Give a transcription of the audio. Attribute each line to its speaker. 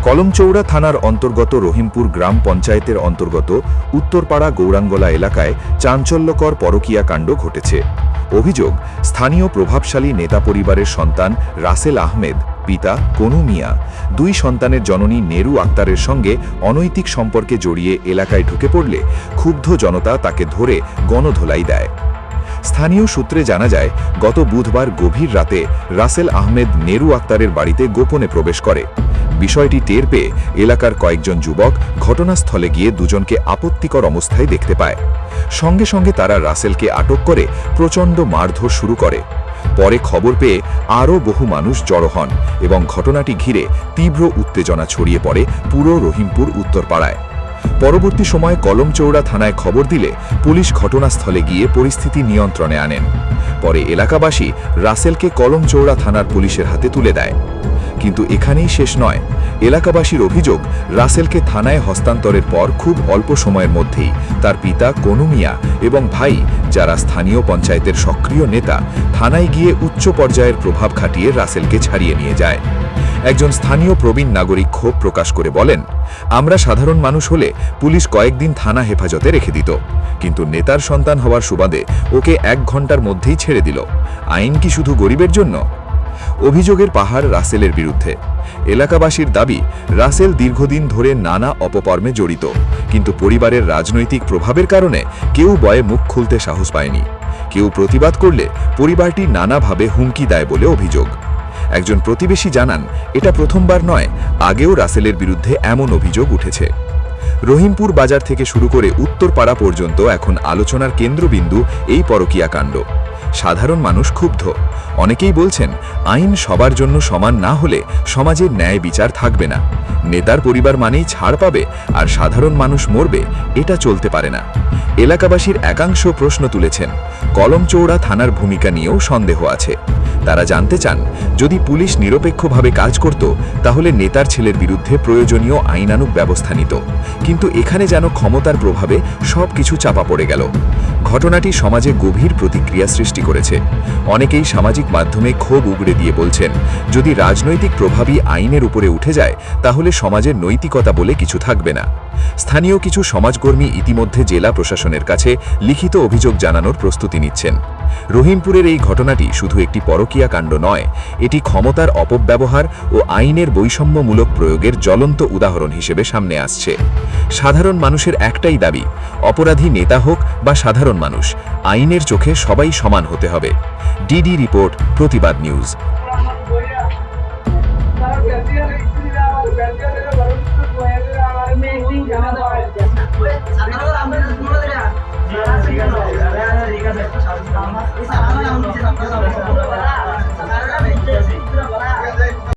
Speaker 1: কলমচৌড়া থানার অন্তর্গত রহিমপুর গ্রাম পঞ্চায়েতের অন্তর্গত উত্তরপাড়া গৌরাঙ্গলা এলাকায় চাঞ্চল্যকর পরকীয়া কাণ্ড ঘটেছে। অভিযোগ, স্থানীয় প্রভাবশালী নেতা পরিবারের সন্তান রাসেল আহমেদ, পিতা কনু মিয়া, দুই সন্তানের জননী নেরু আক্তারের সঙ্গে অনৈতিক সম্পর্কে জড়িয়ে এলাকায় ঢুকে পড়লে ক্ষুব্ধ জনতা তাকে ধরে গণধোলাই দেয়। স্থানীয় সূত্রে জানা যায়, গত বুধবার গভীর রাতে রাসেল আহমেদ নেরু আক্তারের বাড়িতে গোপনে প্রবেশ করে। বিষয়টি টের পেয়ে এলাকার কয়েকজন যুবক ঘটনাস্থলে গিয়ে দুজনকে আপত্তিকর অবস্থায় দেখতে পায়। সঙ্গে সঙ্গে তারা রাসেলকে আটক করে প্রচণ্ড মারধর শুরু করে। পরে খবর পেয়ে আরও বহু মানুষ জড়ো হন এবং ঘটনাটি ঘিরে তীব্র উত্তেজনা ছড়িয়ে পড়ে পুরো রহিমপুর উত্তরপাড়ায়। পরবর্তী সময়ে কলমচৌড়া থানায় খবর দিলে পুলিশ ঘটনাস্থলে গিয়ে পরিস্থিতি নিয়ন্ত্রণে আনেন। পরে এলাকাবাসী রাসেলকে কলমচৌড়া থানার পুলিশের হাতে তুলে দেয়। কিন্তু এখানেই শেষ নয়। এলাকাবাসীর অভিযোগ, রাসেলকে থানায় হস্তান্তরের পর খুব অল্প সময়ের মধ্যেই তার পিতা কনু মিয়া এবং ভাই, যারা স্থানীয় পঞ্চায়েতের সক্রিয় নেতা, থানায় গিয়ে উচ্চ পর্যায়ের প্রভাব খাটিয়ে রাসেলকে ছাড়িয়ে নিয়ে যায়। একজন স্থানীয় প্রবীণ নাগরিক ক্ষোভ প্রকাশ করে বলেন, আমরা সাধারণ মানুষ হলে পুলিশ কয়েকদিন থানা হেফাজতে রেখে দিত, কিন্তু নেতার সন্তান হওয়ার সুবাদে ওকে 1 ঘন্টার মধ্যেই ছেড়ে দিল। আইন কি শুধু গরিবের জন্য? অভিযোগের পাহাড় রাসেলের বিরুদ্ধে। এলাকাবাসীর দাবি, রাসেল দীর্ঘদিন ধরে নানা অপকর্মে জড়িত, কিন্তু পরিবারের রাজনৈতিক প্রভাবের কারণে কেউ ভয়ে মুখ খুলতে সাহস পায়নি। কেউ প্রতিবাদ করলে পরিবারটি নানাভাবে হুমকি দেয় বলে অভিযোগ। একজন প্রতিবেশী জানান, এটা প্রথমবার নয়, আগেও রাসেলের বিরুদ্ধে এমন অভিযোগ উঠেছে। রহিমপুর বাজার থেকে শুরু করে উত্তরপাড়া পর্যন্ত এখন আলোচনার কেন্দ্রবিন্দু এই পরকীয়া কাণ্ড। সাধারণ মানুষ ক্ষুব্ধ। অনেকেই বলছেন, আইন সবার জন্য সমান না হলে সমাজের ন্যায় বিচার থাকবে না। নেতার পরিবার মানেই ছাড় পাবে আর সাধারণ মানুষ মরবে, এটা চলতে পারে না। এলাকাবাসীর একাংশ প্রশ্ন তুলেছেন। কলমচৌড়া থানার ভূমিকা নিয়েও সন্দেহ আছে। তারা জানতে চান, যদি পুলিশ নিরপেক্ষভাবে কাজ করত তাহলে নেতার ছেলের বিরুদ্ধে প্রয়োজনীয় আইনানুগ ব্যবস্থা নিত, কিন্তু এখানে যেন ক্ষমতার প্রভাবে সবকিছু চাপা পড়ে গেল। ঘটনাটি সমাজে গভীর প্রতিক্রিয়া সৃষ্টি করেছে। অনেকেই সামাজিক মাধ্যমে ক্ষোভ উগড়ে দিয়ে বলছেন, যদি রাজনৈতিক প্রভাবই আইনের উপরে উঠে যায় তাহলে সমাজের নৈতিকতা বলে কিছু থাকবে না। স্থানীয় কিছু সমাজকর্মী ইতিমধ্যে জেলা প্রশাসনের কাছে লিখিত অভিযোগ জানানোর প্রস্তুতি নিচ্ছেন। রহিমপুরের এই ঘটনাটি শুধু একটি পরকীয়া কাণ্ড নয়, এটি ক্ষমতার অপব্যবহার ও আইনের বৈষম্যমূলক প্রয়োগের জ্বলন্ত উদাহরণ হিসেবে সামনে আসছে। সাধারণ মানুষের একটাই দাবি, অপরাধী নেতা হোক বা সাধারণ মানুষ, আইনের চোখে সবাই সমান হতে হবে। ডিডি রিপোর্ট, প্রতিবাদ নিউজ।
Speaker 2: সাধারণ